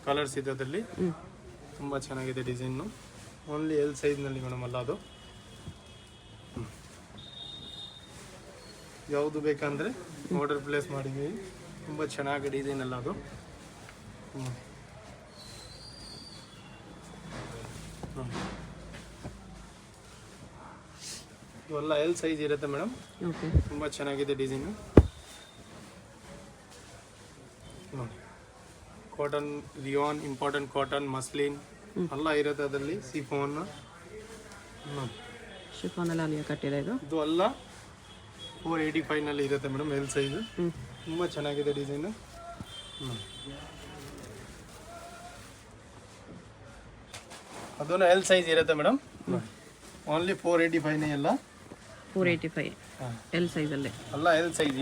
ಕಲರ್ಸ್ ಇದೆ ಅದರಲ್ಲಿ. ತುಂಬ ಚೆನ್ನಾಗಿದೆ ಡಿಸೈನು. ಓನ್ಲಿ ಎಲ್ ಸೈಜ್ನಲ್ಲಿ ಮೇಡಮ್ ಅಲ್ಲ ಅದು. ಯಾವುದು ಬೇಕಂದರೆ ಆರ್ಡರ್ ಪ್ಲೇಸ್ ಮಾಡಿದ್ದೀವಿ. ತುಂಬ ಚೆನ್ನಾಗಿ ಡಿಸೈನ್ ಅಲ್ಲ ಅದು. ಇವೆಲ್ಲ ಎಲ್ ಸೈಜ್ ಇರುತ್ತೆ ಮೇಡಮ್. ಓಕೆ, ತುಂಬ ಚೆನ್ನಾಗಿದೆ ಡಿಸೈನು ನೋಡಿ. Cotton, rayon, important cotton, muslin ಎಲ್ಲ ಇರುತ್ತೆ ಅದರಲ್ಲಿ. ಸಿಫೋನ್ ನೋಡಿ, ಶಿಫಾನಲ್ಲಿ ಆಲಿಯಾ ಕಟ್ಟಿದೆ ಇದು. ಇದು ಎಲ್ಲ 485ನಲ್ಲಿ ಇರುತ್ತೆ ಮೇಡಮ್ ಎಲ್ ಸೈಜು. ತುಂಬ ಚೆನ್ನಾಗಿದೆ ಡಿಸೈನು. ಅದನ್ನು ಎಲ್ ಸೈಜ್ ಇರುತ್ತೆ ಮೇಡಮ್. ಓನ್ಲಿ 485ನೇ ಎಲ್ಲ. 485 ಎಲ್ ಸೈಜಲ್ಲೇ ಅಲ್ಲ, ಎಲ್ ಸೈಜ್.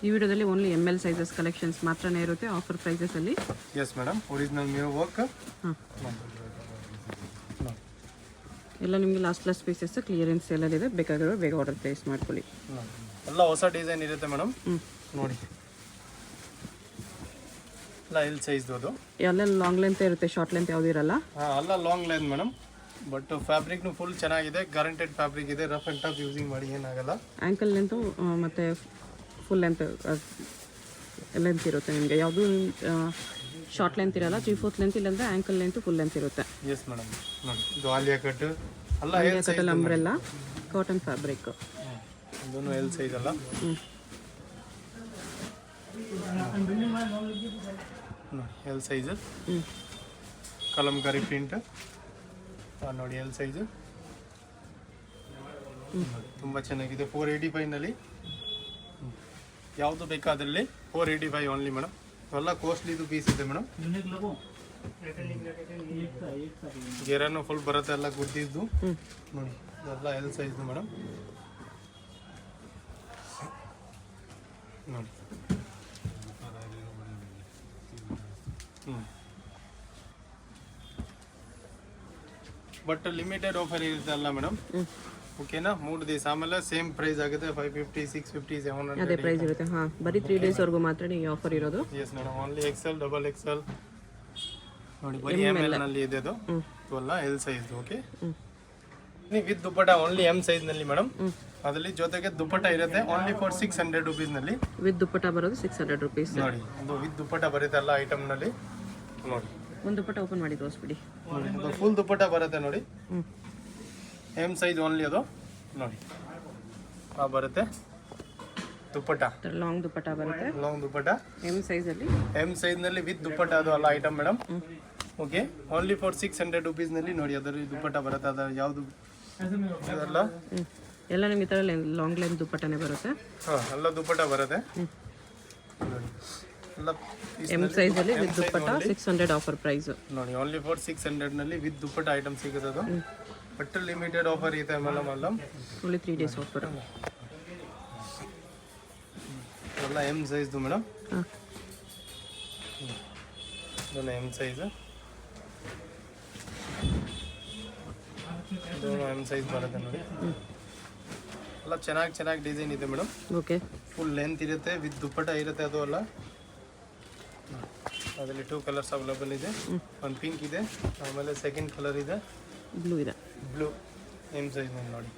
ಈ ವಿಡಿಯೋದಲ್ಲಿ ಓನ್ಲಿ ML ಸೈಜಸ್ ಕಲೆಕ್ಷನ್ಸ್ ಮಾತ್ರನೇ ಇರುತ್ತೆ ಆಫರ್ ಪ್ರೈಸಸಲ್ಲಿ. Yes madam, original mirror work. ಎಲ್ಲ ನಿಮಗೆ ಲಾಸ್ಟ್ ಪೀಸಸ್ ಕ್ಲಿಯರೆನ್ಸ್ ಸೇಲಲ್ಲಿದೆ. ಬೇಕಾಗಿರೋ ಬೇಗ ಆರ್ಡರ್ ಪ್ಲೇಸ್ ಮಾಡ್ಕೊಳ್ಳಿ. ಎಲ್ಲ ಹೊಸ ಡಿಸೈನ್ ಇರುತ್ತೆ ಮೇಡಮ್ ನೋಡಿ. ಎಲ್ಲ ಎಲ್ ಸೈಜ್ದು ಅದು. ಎಲ್ಲ ಲಾಂಗ್ ಲೆಂತ್ ಇರುತ್ತೆ, ಶಾರ್ಟ್ ಲೆಂತ್ ಯಾವುದೂ ಇರಲ್ಲ. ಹಾಂ, ಎಲ್ಲ ಲಾಂಗ್ ಲೆಂತ್ ಮೇಡಮ್. ಬಟ್ ಫ್ಯಾಬ್ರಿಕ್ನು ಫುಲ್ ಚೆನ್ನಾಗಿದೆ, ಗ್ಯಾರಂಟೆಡ್ ಫ್ಯಾಬ್ರಿಕ್ ಇದೆ. ರಫ್ ಆ್ಯಂಡ್ ಟಫ್ ಯೂಸಿಂಗ್ ಮಾಡಿ ಏನಾಗಲ್ಲ. ಆ್ಯಂಕಲ್ ಲೆಂತು ಮತ್ತು ಫುಲ್ ಲೆಂತ್ ಇರುತ್ತೆ ನಿಮಗೆ. ಯಾವುದು ಶಾರ್ಟ್ ಲೆಂತ್ ಇರಲ್ಲ, 3/4 ಲೆಂತ್, ಇಲ್ಲಾಂದರೆ ಆ್ಯಂಕಲ್ ಲೆಂತು ಫುಲ್ ಲೆಂತ್ ಇರುತ್ತೆ. ಎಸ್ ಮೇಡಮ್ ನೋಡಿ, ಇದು ಆಲಿಯಾ ಕಟ್ ಅಲ್ಲ, ಎಲ್ ಸೈಜ್ ಕಟ್ಟಲ್ ಅಂಬ್ರೆಲ್ಲ ಕಾಟನ್ ಫ್ಯಾಬ್ರಿಕ್. ಇದನ್ನು ಎಲ್ ಸೈಜ್ ಅಲ್ಲ. ಎಲ್ ಸೈಜ್ ಕಲಂಕಾರಿ ಪ್ರಿಂಟ್ ನೋಡಿ, ಎಲ್ ಸೈಜ್ ತುಂಬ ಚೆನ್ನಾಗಿದೆ. 485ನಲ್ಲಿ ಯಾವುದು ಬೇಕಾ ಅದರಲ್ಲಿ 485 ಓನ್ಲಿ ಮೇಡಮ್. ಎಲ್ಲ ಕಾಸ್ಟ್ಲಿದು ಪೀಸ್ ಇದೆ ಮೇಡಮ್. ಗೆರನು ಫುಲ್ ಬರುತ್ತೆ, ಎಲ್ಲ ಗುದ್ದಿದ್ದು ನೋಡಿ. ಎಲ್ಲ ಎಲ್ ಸೈಜ್ದು ಮೇಡಮ್. ನೋಡಿ ಬಟ್ ಲಿಮಿಟೆಡ್ ಆಫರ್ ಇರುತ್ತೆ ಅಲ್ಲ ಮೇಡಮ್, ಓಕೆನಾ? 3 ದಿವಸ ಆಮೇಲೆ ಸೇಮ್ ಪ್ರೈಸ್ ಆಗುತ್ತೆ, 550, 650, 700. ಅದೇ ಪ್ರೈಸ್ ಇರುತ್ತೆ. ಹಾಂ, ಬರೀ 3 ಡೇಸ್ವರೆಗೂ ಮಾತ್ರ ಈ ಆಫರ್ ಇರೋದು. Yes madam, only Excel, double XL ನೋಡಿ, ಬರೀ ML ನಲ್ಲಿ ಇದೆ ಅದು, ಅಲ್ಲ ಎಲ್ ಸೈಜ್. ಓಕೆ, ನೀವು with dupatta only M size ನಲ್ಲಿ ಮೇಡಮ್. ಅದರಲ್ಲಿ ಜೊತೆಗೆ ದುಪ್ಪಟ ಇರುತ್ತೆ ಓನ್ಲಿ ಫಾರ್ 600 rupees ನಲ್ಲಿ. ವಿತ್ ದುಪ್ಪಟ ಬರೋದು 600 rupees ನೋಡಿ, ಅದು ವಿತ್ ದುಪ್ಪಟ ಬರುತ್ತೆ ಅಲ್ಲ ಐಟಮ್ ನಲ್ಲಿ. ನೋಡಿ, ಒಂದು ದುಪ್ಪಟ ಓಪನ್ ಮಾಡಿ ತೋರಿಸ್ಬಿಡಿ. ನೋಡಿ, ಅದು ಫುಲ್ ದುಪ್ಪಟ ಬರುತ್ತೆ ನೋಡಿ, ಎಮ್ ಸೈಜ್ ಓನ್ಲಿ ಅದು. ನೋಡಿ, ಬರುತ್ತೆ ದುಪ್ಪಟ, ಲಾಂಗ್ ದುಪ್ಪಟ ಬರುತ್ತೆ, ಲಾಂಗ್ ದುಪ್ಪಟ ಎಮ್ ಸೈಜಲ್ಲಿ. ಎಮ್ ಸೈಜ್ ನಲ್ಲಿ ವಿತ್ ದುಪ್ಪಟ ಅದು ಅಲ್ಲ item madam. Okay, only for 600 rupees ನಲ್ಲಿ ನೋಡಿ ಅದರಲ್ಲಿ ದುಪ್ಪಟ ಬರುತ್ತೆ. ಅದು ಯಾವುದು ಇದಲ್ಲ, ಎಲ್ಲ ನಿಮ್ಗೆ ಈ ಥರ ಲಾಂಗ್ ಲೆಂತ್ ದುಪ್ಪಟನೇ ಬರುತ್ತೆ. ಹಾಂ, ಎಲ್ಲ ದುಪ್ಪಟ ಬರುತ್ತೆ. ಎಲ್ಲ ಎಮ್ ಸೈಜಲ್ಲಿ ವಿತ್ ದುಪ್ಪಟ 600 ಆಫರ್ ಪ್ರೈಸ್ ನೋಡಿ. ಓನ್ಲಿ ಫಾರ್ 600 ನಲ್ಲಿ ವಿತ್ ದುಪ್ಪಟ ಐಟಮ್ ಸಿಗುತ್ತೆ ಅದು. ಬಟ್ ಲಿಮಿಟೆಡ್ ಆಫರ್ ಇದೆ ಮೇಡಮ್, ಅಲ್ಲ ಓನ್ಲಿ 3 ಡೇಸ್ ಆಫರ್. ಎಲ್ಲ ಎಮ್ ಸೈಜ್ದು ಮೇಡಮ್. ಹಾಂ, ಇದೆಲ್ಲ ಎಮ್ ಸೈಜ್, ಎಮ್ ಸೈಜ್ ಬರುತ್ತೆ ನೋಡಿ. ಎಲ್ಲ ಚೆನ್ನಾಗಿ ಡಿಸೈನ್ ಇದೆ ಮೇಡಮ್. ಓಕೆ, ಫುಲ್ ಲೆಂತ್ ಇರುತ್ತೆ, ವಿತ್ ದುಪ್ಪಟ ಇರುತ್ತೆ ಅದು ಅಲ್ಲ. ಅದರಲ್ಲಿ 2 ಕಲರ್ಸ್ ಅವೈಲೇಬಲ್ ಇದೆ. ಒಂದು ಪಿಂಕ್ ಇದೆ, ಆಮೇಲೆ ಸೆಕೆಂಡ್ ಕಲರ್ ಇದೆ, ಬ್ಲೂ ಇದೆ. ಬ್ಲೂ ಎಮ್ ಸೈಜ್ನಲ್ಲಿ ನೋಡಿ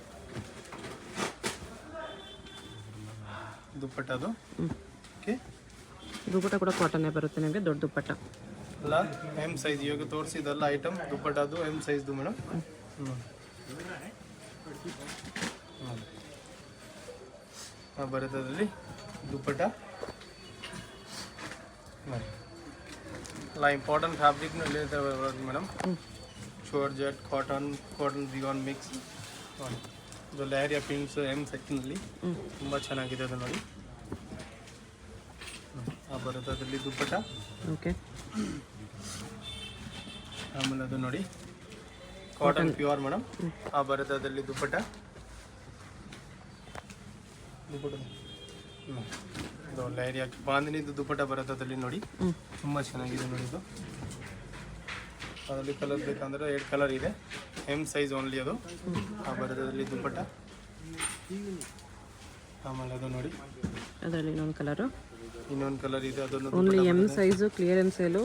ದುಪ್ಪಟ ಅದು. ಓಕೆ, ದುಪ್ಪಟ ಕೂಡ ಕಾಟನ್ನೇ ಬರುತ್ತೆ ನಿಮಗೆ, ದೊಡ್ಡ ದುಪ್ಪಟ ಅಲ್ಲ ಎಮ್ ಸೈಜ್. ಇವಾಗ ತೋರಿಸಿದಲ್ಲ ಐಟಮ್ ದುಪ್ಪಟ ಅದು ಎಮ್ ಸೈಜ್ದು ಮೇಡಮ್. ಬರುತ್ತೆ ಅದರಲ್ಲಿ ದುಪ್ಪಟ ನೋಡಿ. ಎಲ್ಲ ಇಂಪಾರ್ಟೆಂಟ್ ಫ್ಯಾಬ್ರಿಕ್ನು ಇಲ್ಲಿದೆ madam. Georgette, cotton vegan mix ನೋಡಿ. ಇದು ಲ್ಯಾರಿಯಾ ಪಿಂಕ್ಸ್ ಎಮ್ ಸೆಕ್ಷನಲ್ಲಿ ತುಂಬ ಚೆನ್ನಾಗಿದೆ ಅದು ನೋಡಿ. ಬರುತ್ತೆ ಅದರಲ್ಲಿ ದುಪ್ಪಟ. ಓಕೆ, ಆಮೇಲೆ ಅದು ನೋಡಿ ಕಾಟನ್ ಪ್ಯೂರ್ ಮೇಡಮ್. ಬರುತ್ತೆ ಅದರಲ್ಲಿ ದುಪ್ಪಟ. ಇದು ಲ್ಯಾರಿಯಾ ಬಾಂದಿನಿದು ದುಪ್ಪಟ ಬರುತ್ತೆ ಅದರಲ್ಲಿ ನೋಡಿ. ತುಂಬ ಚೆನ್ನಾಗಿದೆ ನೋಡಿ ಇದು. ಅದರಲ್ಲಿ ಕಲರ್ ಬೇಕಂದ್ರೆ 2 ಕಲರ್ ಇದೆ, ಎಮ್ ಸೈಜ್ ಓನ್ಲಿ ಅದು. ಬರುತ್ತೆ ಅದರಲ್ಲಿ ದುಪ್ಪಟ. ಆಮೇಲೆ ಅದು ನೋಡಿ ಅದರಲ್ಲಿ ಇನ್ನೊಂದು ಕಲರ್ ಇದೆ, ಅದನ್ನು only M size, clearance sale,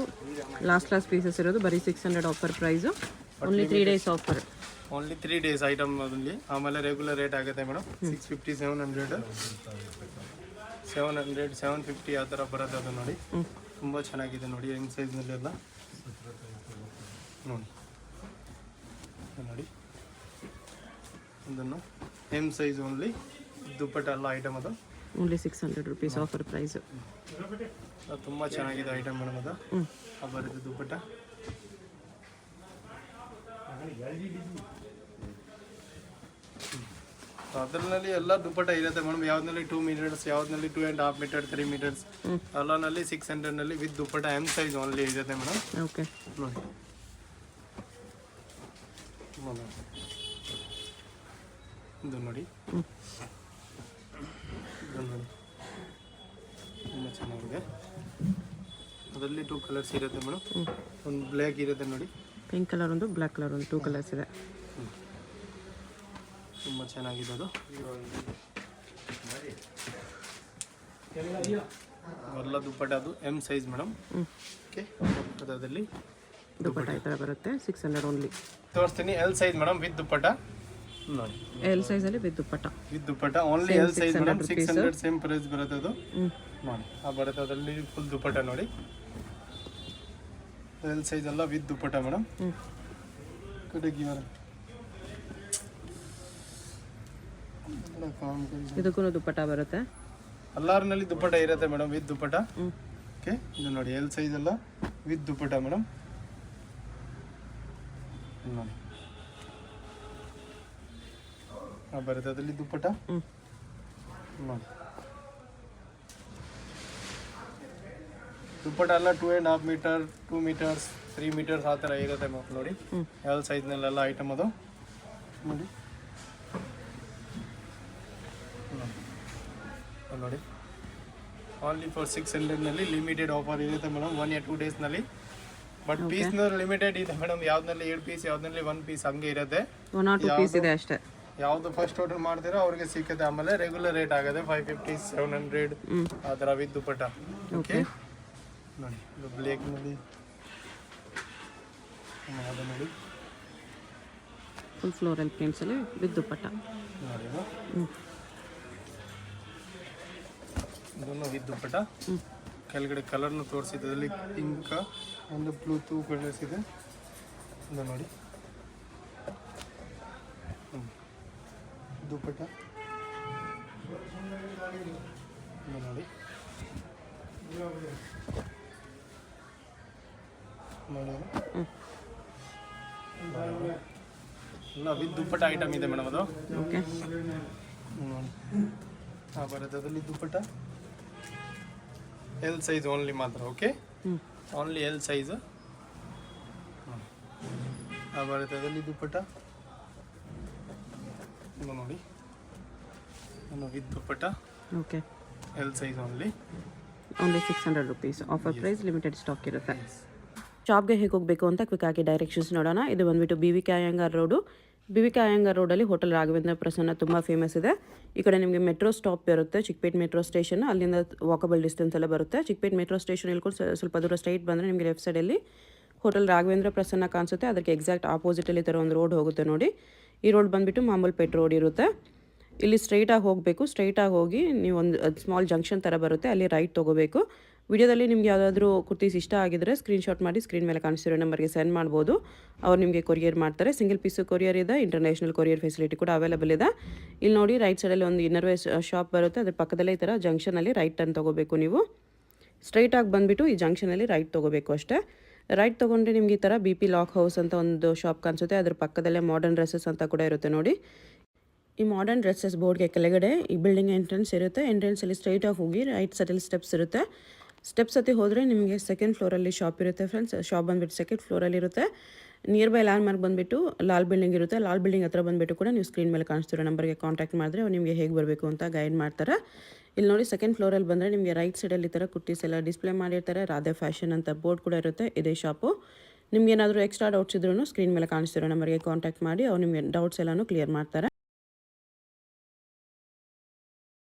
last pieces ಇರೋದು. ಬರೀ 600 offer price, only 3 days offer. Only 3 days item ಅದರಲ್ಲಿ. ಆಮೇಲೆ ರೆಗ್ಯುಲರ್ ರೇಟ್ ಆಗುತ್ತೆ ಮೇಡಮ್, 650, 700, 750 ಆ ಥರ ಬರುತ್ತೆ ಅದು ನೋಡಿ. ತುಂಬ ಚೆನ್ನಾಗಿದೆ ನೋಡಿ ಎಮ್ ಸೈಜ್ನಲ್ಲಿ ಎಲ್ಲ ನೋಡಿ. ನೋಡಿ ಇದನ್ನು ಎಮ್ ಸೈಜ್ ಓನ್ಲಿ, ದುಪ್ಪಟ ಎಲ್ಲ ಐಟಮ್ ಅದು ಓನ್ಲಿ 600 rupees ಆಫರ್ ಪ್ರೈಸ್. ತುಂಬ ಚೆನ್ನಾಗಿದೆ ಐಟಮ್ ಮೇಡಮ್ ಅದು. ಬರುತ್ತೆ ದುಪ್ಪಟ. ಅದರಲ್ಲಿ ಎಲ್ಲ ದುಪ್ಪಟ ಇರುತ್ತೆ ಮೇಡಮ್. ಯಾವ್ದ್ರಲ್ಲಿ 2 meters, ಯಾವ್ದ್ರಲ್ಲಿ 2.5 meters, 3 meters, ಎಲ್ಲನಲ್ಲಿ 600 ನಲ್ಲಿ with dupatta M size only ಇರುತ್ತೆ ಮೇಡಮ್. ಓಕೆ, ನೋಡಿ ಇದು ನೋಡಿ, ಇದು ನೋಡಿ ತುಂಬ ಚೆನ್ನಾಗಿದೆ. ಅದರಲ್ಲಿ 2 ಕಲರ್ಸ್ ಇರುತ್ತೆ ಮೇಡಮ್. ಒಂದು ಬ್ಲ್ಯಾಕ್ ಇರುತ್ತೆ ನೋಡಿ, ಪಿಂಕ್ ಕಲರ್ ಒಂದು, ಬ್ಲ್ಯಾಕ್ ಕಲರ್ ಒಂದು, 2 ಕಲರ್ಸ್ ಇದೆ. ತುಂಬ ಚೆನ್ನಾಗಿದೆ ಅದು. ಎಲ್ಲ ದುಪ್ಪಟ ಅದು ಎಮ್ ಸೈಜ್ ಮೇಡಮ್. ಓಕೆ, ಅದರಲ್ಲಿ ದುಪ್ಪಟ ಈ ಥರ ಬರುತ್ತೆ, 600 ಓನ್ಲಿ. ತೋರಿಸ್ತೀನಿ L size madam with dupatta ನೋಡಿ. ಎಲ್ ಸೈಜಲ್ಲಿ with dupatta, only L size madam. 600 same price ಬರುತ್ತೆ ಅದು ನೋಡಿ. ಬರುತ್ತೆ ಅದರಲ್ಲಿ ಫುಲ್ ದುಪ್ಪಟ ನೋಡಿ. ಎಲ್ ಸೈಜ್ ಎಲ್ಲ ವಿತ್ ದುಪ್ಪಟ ಮೇಡಮ್. ಕಡೆಗೆ ಇದಕ್ಕೂ ದುಪ್ಪಟ ಬರುತ್ತೆ, ಎಲ್ಲಾರ್ನಲ್ಲಿ ದುಪ್ಪಟ ಇರುತ್ತೆ ಮೇಡಮ್, ವಿತ್ ದುಪ್ಪಟ. ಓಕೆ, ಇದು ನೋಡಿ ಎಲ್ ಸೈಜ್ ಎಲ್ಲ ವಿತ್ ದುಪ್ಪಟ ಮೇಡಮ್ ನೋಡಿ. ಬರುತ್ತೆ ಅದರಲ್ಲಿ ದುಪ್ಪಟ ನೋಡಿ. ದುಪ್ಪಟ ಎಲ್ಲ 2.5 meters, 2 meters, 3 meters ಆ ಥರ ಇರುತ್ತೆ ಮಕ್ಕಳು ನೋಡಿ. ಎಲ್ ಸೈಜ್ನಲ್ಲೆಲ್ಲ ಐಟಮ್ ಅದು ನೋಡಿ. ನೋಡಿ ಓನ್ಲಿ ಫಾರ್ 600ನಲ್ಲಿ ಲಿಮಿಟೆಡ್ ಆಫರ್ ಇರುತ್ತೆ ಮೇಡಮ್ 1 or 2 ಡೇಸ್ನಲ್ಲಿ. ಬಟ್ ಪೀಸ್ನ ಲಿಮಿಟೆಡ್ ಇದೆ ಮೇಡಮ್, ಯಾವ್ದ್ರಲ್ಲಿ 7 ಪೀಸ್ ಯಾವ್ದ್ರಲ್ಲಿ 1 ಪೀಸ್ ಹಂಗೆ ಇರುತ್ತೆ. 1 or 2 ಪೀಸ್ ಇದೆ ಅಷ್ಟೇ. ಯಾವ್ದು ಫಸ್ಟ್ ಆರ್ಡರ್ ಮಾಡ್ತೀರೋ ಅವ್ರಿಗೆ ಸಿಕ್ಕತ್ತೆ. ಆಮೇಲೆ ರೆಗ್ಯುಲರ್ ರೇಟ್ ಆಗುತ್ತೆ 550 700 ಆ ಥರ ವಿತ್ ದುಪ್ಪಟ್ಟ. ಓಕೆ ನೋಡಿ ಇದು ಬ್ಲ್ಯಾಕ್ನಲ್ಲಿ ಅದು ನೋಡಿ ಫುಲ್ ಫ್ಲೋರಲ್ ಪ್ರಿಂಟ್ಸಲ್ಲಿ ವಿತ್ ದುಪ್ಪಟ್ಟ ನೋಡಿ ಇದನ್ನು ವಿತ್ ದುಪ್ಪಟ್ಟ. ಕೆಳಗಡೆ ಕಲರ್ನು ತೋರಿಸಿದೆ, ಅದರಲ್ಲಿ ಪಿಂಕ್ ಒಂದು ಬ್ಲೂ ಟೂ ಕಲರ್ಸ್ ಇದೆ. ಇದು ನೋಡಿ ದುಪ್ಪಟ್ಟ ಇದು ನೋಡಿ ಎಲ್ಲ ವಿತ್ ದುಪ್ಪಟ್ಟ ಐಟಮ್ ಇದೆ ಮೇಡಮ್ ಅದು. ಓಕೆ ಹಾಂ ಬರುತ್ತೆ ಅದರಲ್ಲಿ ದುಪ್ಪಟ್ಟ ಎಲ್ ಸೈಜ್ ಓನ್ಲಿ ಮಾತ್ರ. ಓಕೆ ಓನ್ಲಿ ಎಲ್ ಸೈಜ್ ಬರುತ್ತೆ ಅದರಲ್ಲಿ ದುಪ್ಪಟ್ಟ. ಇದು ನೋಡಿ with dupatta. Okay L size only 600 rupees. Offer price, limited stock ಇರುತ್ತೆ. ಶಾಪ್ಗೆ ಹೇಗೆ ಹೋಗಬೇಕು ಅಂತ ಕ್ವಿಕ್ ಆಗಿ ಡೈರೆಕ್ಷನ್ಸ್ ನೋಡೋಣ. ಇದು ಬಂದುಬಿಟ್ಟು BVK Iyengar road. BVK Iyengar ರೋಡಲ್ಲಿ ಹೋಟೆಲ್ ರಾಘವೇಂದ್ರ ಪ್ರಸನ್ನ ತುಂಬ ಫೇಮಸ್ ಇದೆ. ಈ ಕಡೆ ನಿಮಗೆ ಮೆಟ್ರೋ ಸ್ಟಾಪ್ ಇರುತ್ತೆ, ಚಿಕ್ಕಪೇಟ್ ಮೆಟ್ರೋ ಸ್ಟೇಷನ್, ಅಲ್ಲಿಂದ ವಾಕಬಲ್ ಡಿಸ್ಟೆನ್ಸ್ ಎಲ್ಲ ಬರುತ್ತೆ. ಚಿಕ್ಕಪೇಟ್ ಮೆಟ್ರೋ ಸ್ಟೇಷನ್ ಇಳ್ಕೊಂಡು ಸ್ವಲ್ಪ ದೂರ ಸ್ಟ್ರೈಟ್ ಬಂದರೆ ನಿಮಗೆ ಲೆಫ್ಟ್ ಸೈಡಲ್ಲಿ ಹೋಟೆಲ್ ರಾಘವೇಂದ್ರ ಪ್ರಸನ್ನ ಕಾಣಿಸುತ್ತೆ. ಅದಕ್ಕೆ ಎಕ್ಸಾಕ್ಟ್ ಆಪೋಸಿಟಲ್ಲಿ ಥರ ಒಂದು ರೋಡ್ ಹೋಗುತ್ತೆ ನೋಡಿ. ಈ ರೋಡ್ ಬಂದುಬಿಟ್ಟು ಮಾಮೂಲ್ಪೇಟ್ ರೋಡ್ ಇರುತ್ತೆ. ಇಲ್ಲಿ ಸ್ಟ್ರೈಟಾಗಿ ಹೋಗಬೇಕು. ಸ್ಟ್ರೈಟಾಗಿ ಹೋಗಿ ನೀವು ಒಂದು ಸ್ಮಾಲ್ ಜಂಕ್ಷನ್ ಥರ ಬರುತ್ತೆ, ಅಲ್ಲಿ ರೈಟ್ ತೊಗೋಬೇಕು. ವಿಡಿಯೋದಲ್ಲಿ ನಿಮ್ಗೆ ಯಾವುದಾದ್ರೂ ಕುರ್ತೀಸ್ ಇಷ್ಟ ಆಗಿದ್ರೆ ಸ್ಕ್ರೀನ್ಶಾಟ್ ಮಾಡಿ ಸ್ಕ್ರೀನ್ ಮೇಲೆ ಕಾಣಿಸ್ತಿರೋ ನಂಬರ್ಗೆ ಸೆಂಡ್ ಮಾಡ್ಬೋದು. ಅವ್ರು ನಿಮಗೆ ಕೊರಿಯರ್ ಮಾಡ್ತಾರೆ. ಸಿಂಗಲ್ ಪೀಸು ಕೊರಿಯರ್ ಇದೆ, ಇಂಟರ್ನ್ಯಾಷನಲ್ ಕೊರಿಯರ್ ಫೆಸಿಲಿಟಿ ಕೂಡ ಅವೈಲೇಬಲ್ ಇದೆ. ಇಲ್ಲಿ ನೋಡಿ ರೈಟ್ ಸೈಡಲ್ಲಿ ಒಂದು ಇನ್ನರ್ವೇರ್ ಶಾಪ್ ಬರುತ್ತೆ, ಅದ್ರ ಪಕ್ಕದಲ್ಲೇ ಈ ಥರ ಜಂಕ್ಷನಲ್ಲಿ ರೈಟ್ ಟರ್ನ್ ತೊಗೋಬೇಕು. ನೀವು ಸ್ಟ್ರೈಟಾಗಿ ಬಂದುಬಿಟ್ಟು ಈ ಜಂಕ್ಷನಲ್ಲಿ ರೈಟ್ ತೊಗೋಬೇಕು ಅಷ್ಟೇ. ರೈಟ್ ತೊಗೊಂಡ್ರೆ ನಿಮ್ಗೆ ಈ ಥರ BP ಲಾಕ್ ಹೌಸ್ ಅಂತ ಒಂದು ಶಾಪ್ ಕಾಣಿಸುತ್ತೆ. ಅದ್ರ ಪಕ್ಕದಲ್ಲೇ ಮಾಡರ್ನ್ ಡ್ರೆಸ್ಸಸ್ ಅಂತ ಕೂಡ ಇರುತ್ತೆ ನೋಡಿ. ಈ ಮಾಡರ್ನ್ ಡ್ರೆಸ್ಸಸ್ ಬೋರ್ಡ್ಗೆ ಕೆಳಗಡೆ ಈ ಬಿಲ್ಡಿಂಗ್ ಎಂಟ್ರೆನ್ಸ್ ಇರುತ್ತೆ. ಎಂಟ್ರೆನ್ಸಲ್ಲಿ ಸ್ಟ್ರೈಟಾಗಿ ಹೋಗಿ ರೈಟ್ ಸೈಡಲ್ಲಿ ಸ್ಟೆಪ್ಸ್ ಇರುತ್ತೆ. ಸ್ಟೆಪ್ಸ್ ಹತ್ತಿ ಹೋದರೆ ನಿಮಗೆ ಸೆಕೆಂಡ್ ಫ್ಲೋರಲ್ಲಿ ಶಾಪ್ ಇರುತ್ತೆ ಫ್ರೆಂಡ್ಸ್. ಶಾಪ್ ಬಂದುಬಿಟ್ಟು ಸೆಕೆಂಡ್ ಫ್ಲೋರಲ್ಲಿ ಇರುತ್ತೆ. ನಿಯರ್ ಬೈ ಲ್ಯಾಂಡ್ ಮಾರ್ಕ್ ಬಂದುಬಿಟ್ಟು ಲಾಲ್ ಬಿಲ್ಡಿಂಗ್ ಇರುತ್ತೆ. ಲಾಲ್ ಬಿಲ್ಡಿಂಗ್ ಹತ್ರ ಬಂದುಬಿಟ್ಟು ಕೂಡ ನೀವು ಸ್ಕ್ರೀನ್ ಮೇಲೆ ಕಾಣಿಸ್ತಿರೋ ನಂಬರ್ಗೆ ಕಾಂಟ್ಯಾಕ್ಟ್ ಮಾಡಿದ್ರೆ ಅವ್ರು ನಿಮಗೆ ಹೇಗೆ ಬರಬೇಕು ಅಂತ ಗೈಡ್ ಮಾಡ್ತಾರೆ. ಇಲ್ಲಿ ನೋಡಿ ಸೆಕೆಂಡ್ ಫ್ಲೋರಲ್ಲಿ ಬಂದರೆ ನಿಮಗೆ ರೈಟ್ ಸೈಡಲ್ಲಿ ಈ ಥರ ಕುರ್ತೀಸ್ ಎಲ್ಲ ಡಿಸ್ಪ್ಲೇ ಮಾಡಿರ್ತಾರೆ. ರಾಧೆ ಫ್ಯಾಷನ್ ಅಂತ ಬೋರ್ಡ್ ಕೂಡ ಇರುತ್ತೆ. ಇದೇ ಶಾಪು. ನಿಮ್ಗೆ ಏನಾದರೂ ಎಕ್ಸ್ಟ್ರಾ ಡೌಟ್ಸ್ ಇದ್ರೂ ಸ್ಕ್ರೀನ್ ಮೇಲೆ ಕಾಣಿಸ್ತಿರೋ ನಂಬರ್ಗೆ ಕಾಂಟ್ಯಾಕ್ಟ್ ಮಾಡಿ ಅವ್ರು ನಿಮಗೆ ಡೌಟ್ಸ್ ಎಲ್ಲನೂ ಕ್ಲಿಯರ್ ಮಾಡ್ತಾರೆ.